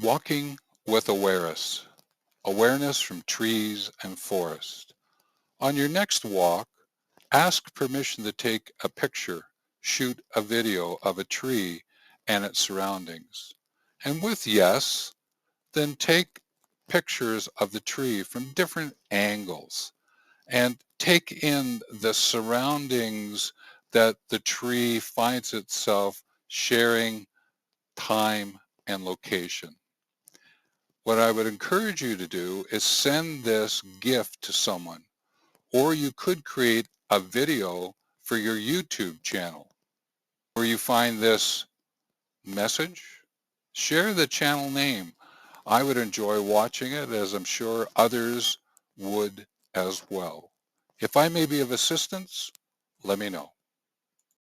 Walking with awareness from trees and forest. On your next walk, ask permission to take a picture, shoot a video of a tree and its surroundings. And with yes, then take pictures of the tree from different angles and take in the surroundings that the tree finds itself sharing time and location. What I would encourage you to do is send this gift to someone, or you could create a video for your YouTube channel where you find this message. Share the channel name. I would enjoy watching it, as I'm sure others would as well. If I may be of assistance, let me know.